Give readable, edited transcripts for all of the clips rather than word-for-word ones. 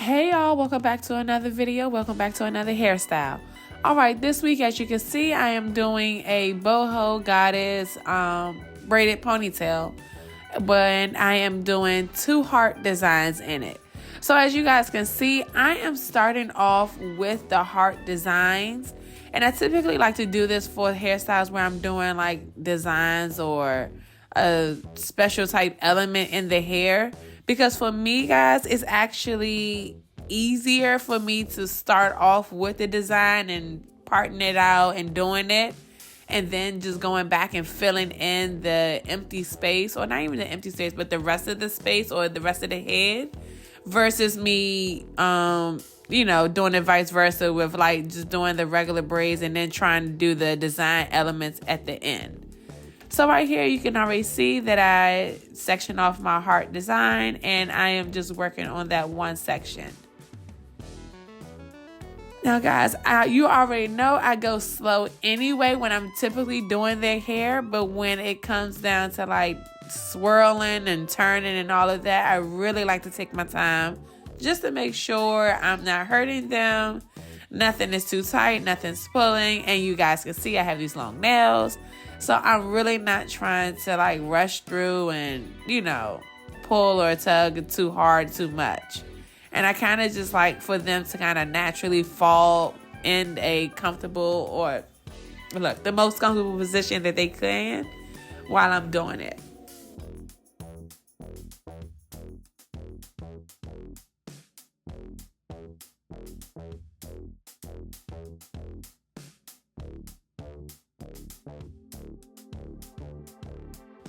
Hey y'all, welcome back to another video. Welcome back to another hairstyle. All right, this week, as you can see, I am doing a boho goddess braided ponytail, but I am doing 2 heart designs in it. So as you guys can see, I am starting off with the heart designs, and I typically like to do this for hairstyles where I'm doing like designs or a special type element in the hair. Because for me, guys, it's actually easier for me to start off with the design and parting it out and doing it, and then just going back and filling in the empty space, or not even the empty space, but the rest of the space or the rest of the head, versus me, doing it vice versa with like just doing the regular braids and then trying to do the design elements at the end. So right here, you can already see that I sectioned off my heart design, and I am just working on that one section. Now guys, you already know I go slow anyway when I'm typically doing their hair, but when it comes down to like swirling and turning and all of that, I really like to take my time just to make sure I'm not hurting them. Nothing is too tight, nothing's pulling, and you guys can see I have these long nails. So I'm really not trying to like rush through and, pull or tug too hard, too much. And I kind of just like for them to kind of naturally fall in a comfortable, or the most comfortable position that they can while I'm doing it.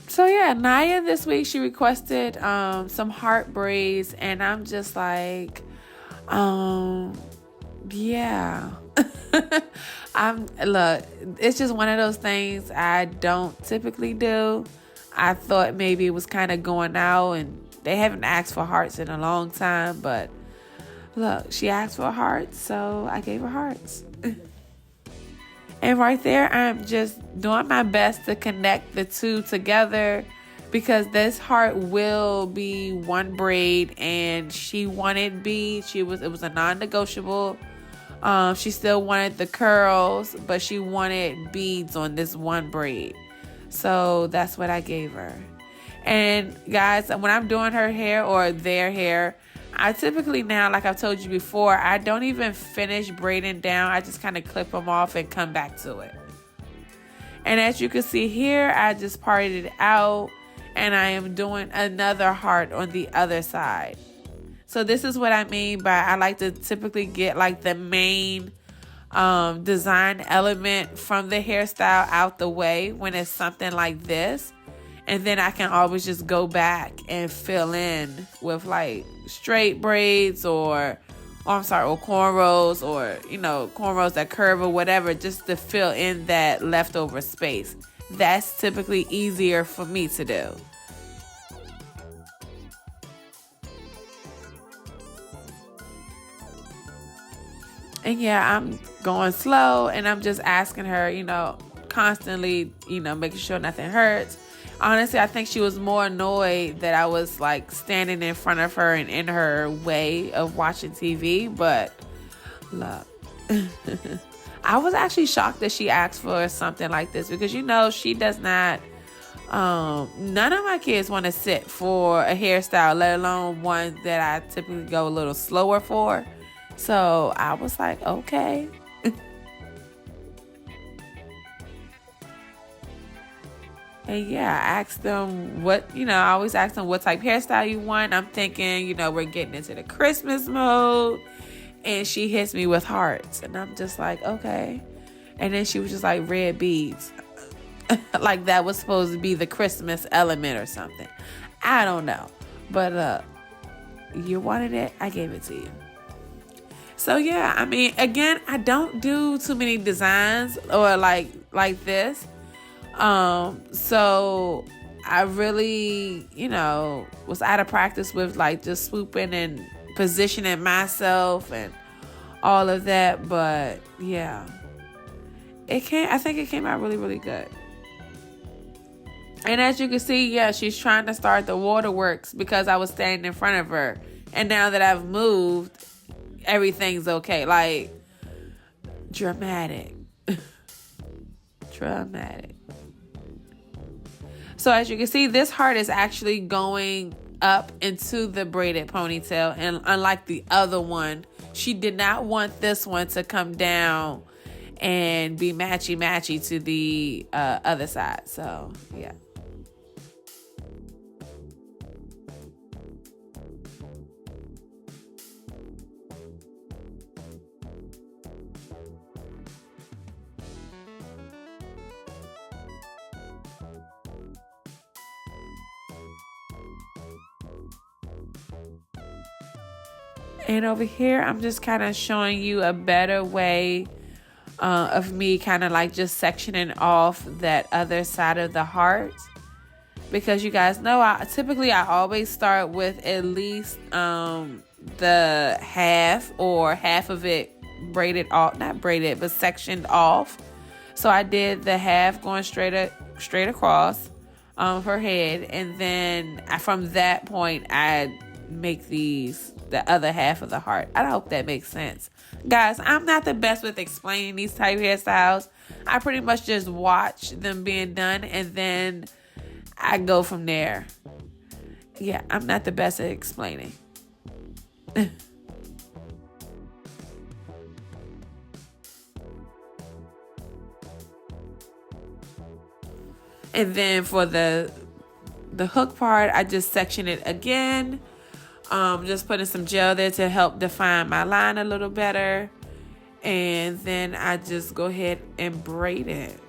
So yeah, Naya this week, she requested some heart braids, and I'm just like, yeah. It's just one of those things I don't typically do. I thought maybe it was kind of going out, and they haven't asked for hearts in a long time, but look, she asked for hearts, so I gave her hearts. And right there, I'm just doing my best to connect the two together, because this heart will be one braid, and she wanted beads. It was a non-negotiable. She still wanted the curls, but she wanted beads on this one braid. So that's what I gave her. And guys, when I'm doing her hair or their hair, I typically now, like I've told you before, I don't even finish braiding down. I just kind of clip them off and come back to it. And as you can see here, I just parted it out, and I am doing another heart on the other side. So this is what I mean by I like to typically get like the main design element from the hairstyle out the way when it's something like this. And then I can always just go back and fill in with like straight braids or cornrows, or, cornrows that curve or whatever, just to fill in that leftover space. That's typically easier for me to do. And yeah, I'm going slow, and I'm just asking her, constantly, making sure nothing hurts. Honestly, I think she was more annoyed that I was like standing in front of her and in her way of watching TV. But look, I was actually shocked that she asked for something like this, because she does not, none of my kids want to sit for a hairstyle, let alone one that I typically go a little slower for. So I was like, okay. And yeah, I asked them I always ask them what type hairstyle you want. I'm thinking, we're getting into the Christmas mode. And she hits me with hearts. And I'm just like, okay. And then she was just like, red beads. Like that was supposed to be the Christmas element or something. I don't know. But you wanted it, I gave it to you. So yeah, I mean, again, I don't do too many designs or like this. So I really, was out of practice with like just swooping and positioning myself and all of that. But yeah, I think it came out really, really good. And as you can see, yeah, she's trying to start the waterworks because I was standing in front of her. And now that I've moved, everything's okay. Like, dramatic. Dramatic. So as you can see, this heart is actually going up into the braided ponytail. And unlike the other one, she did not want this one to come down and be matchy-matchy to the other side. So, yeah. And over here, I'm just kind of showing you a better way of me kind of like just sectioning off that other side of the heart. Because you guys know, I always start with at least the half or half of it braided off, not braided, but sectioned off. So I did the half going straight across her head. And then from that point, I make the other half of the heart. I hope that makes sense. Guys, I'm not the best with explaining these type of hairstyles. I pretty much just watch them being done and then I go from there. Yeah, I'm not the best at explaining. And then for the hook part, I just section it again. Just putting some gel there to help define my line a little better. And then I just go ahead and braid it.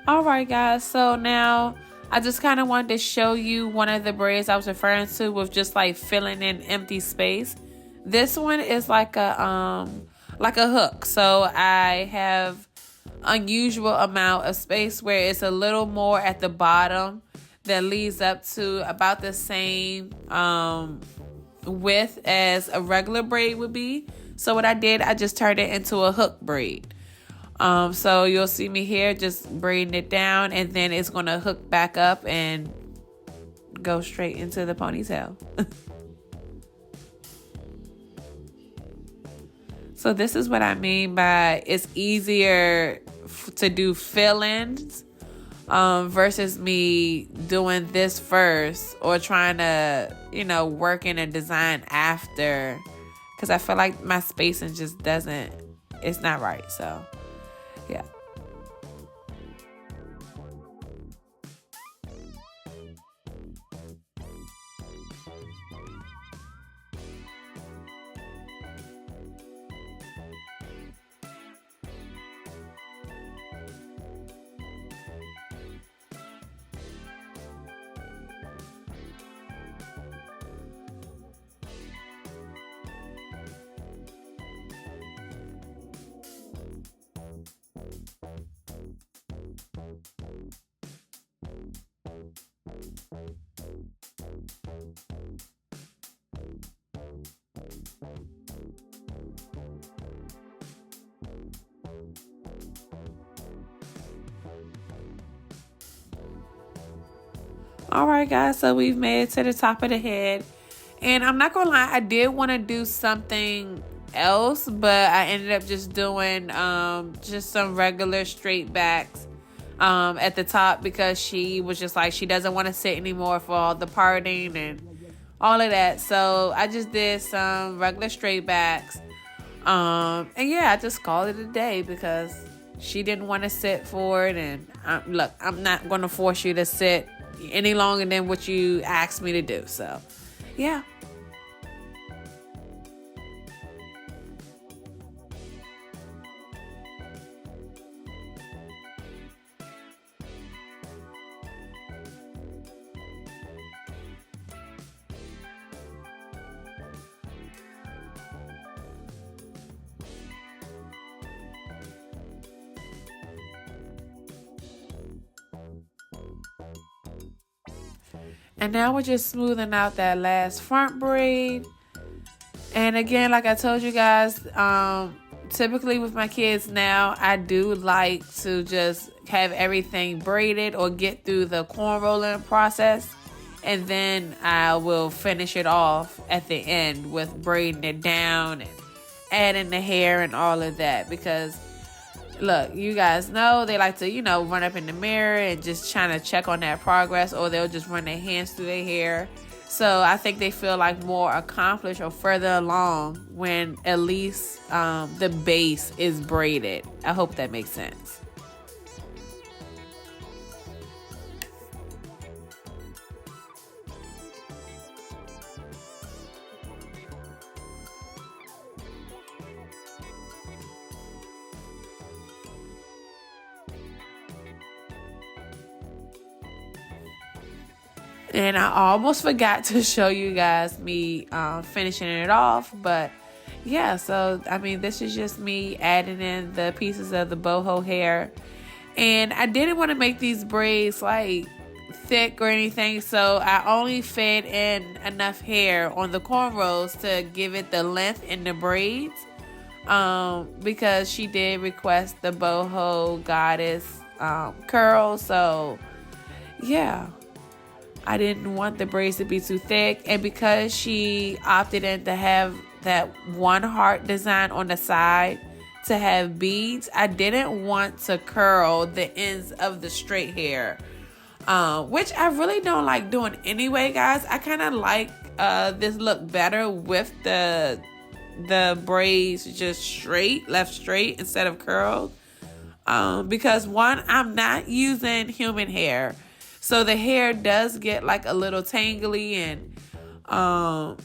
All right, guys. So now I just kind of wanted to show you one of the braids I was referring to with just like filling in empty space. This one is like a hook. So I have unusual amount of space where it's a little more at the bottom that leads up to about the same width as a regular braid would be. So what I did, I just turned it into a hook braid. So you'll see me here just braiding it down, and then it's going to hook back up and go straight into the ponytail. So this is what I mean by it's easier to do fill-ins versus me doing this first or trying to, work in a design after. Because I feel like my spacing just it's not right. So, yeah. All right, guys, so we've made it to the top of the head. And I'm not going to lie, I did want to do something else, but I ended up just doing just some regular straight backs at the top because she was just like, she doesn't want to sit anymore for all the parting and all of that. So I just did some regular straight backs. And yeah, I just called it a day because she didn't want to sit for it. And look, I'm not going to force you to sit any longer than what you asked me to do. So, yeah. And now we're just smoothing out that last front braid. And again, like I told you guys, typically with my kids now, I do like to just have everything braided or get through the corn rolling process. And then I will finish it off at the end with braiding it down and adding the hair and all of that. Because look, you guys know they like to, run up in the mirror and just trying to check on that progress, or they'll just run their hands through their hair. So I think they feel like more accomplished or further along when at least the base is braided. I hope that makes sense. And I almost forgot to show you guys me finishing it off. But yeah, so I mean, this is just me adding in the pieces of the boho hair. And I didn't want to make these braids like thick or anything, so I only fed in enough hair on the cornrows to give it the length in the braids. Because she did request the boho goddess curl. So yeah, I didn't want the braids to be too thick. And because she opted in to have that one heart design on the side to have beads, I didn't want to curl the ends of the straight hair, which I really don't like doing anyway, guys. I kind of like this look better with the braids just left straight instead of curled, because one, I'm not using human hair. So the hair does get like a little tangly and all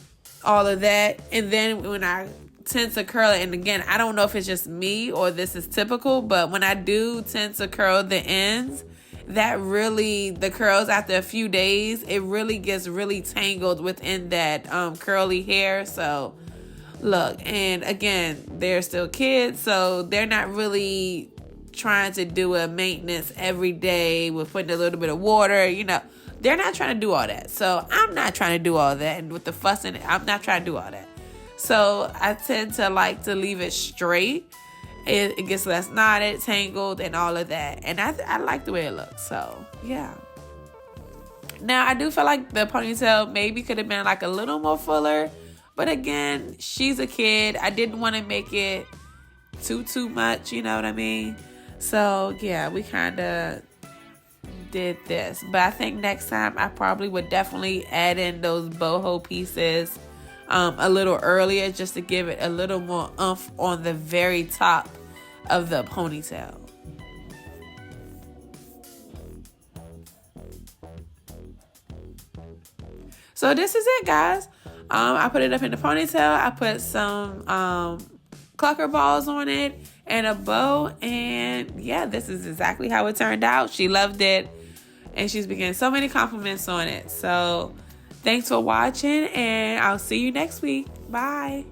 of that. And then when I tend to curl it, and again, I don't know if it's just me or this is typical, but when I do tend to curl the ends, the curls after a few days, it really gets really tangled within that curly hair. So look, and again, they're still kids, so they're not really trying to do a maintenance every day with putting a little bit of water, they're not trying to do all that. So I'm not trying to do all that. And with the fussing, I'm not trying to do all that. So I tend to like to leave it straight. It gets less knotted, tangled, and all of that. And I like the way it looks. So yeah. Now I do feel like the ponytail maybe could have been like a little more fuller, But again, she's a kid. I didn't want to make it too much, you know what I mean? So yeah, we kind of did this. But I think next time I probably would definitely add in those boho pieces a little earlier, just to give it a little more oomph on the very top of the ponytail. So this is it, guys. I put it up in the ponytail. I put some clucker balls on it and a bow. And yeah, this is exactly how it turned out. She loved it. And she's been getting so many compliments on it. So thanks for watching. And I'll see you next week. Bye.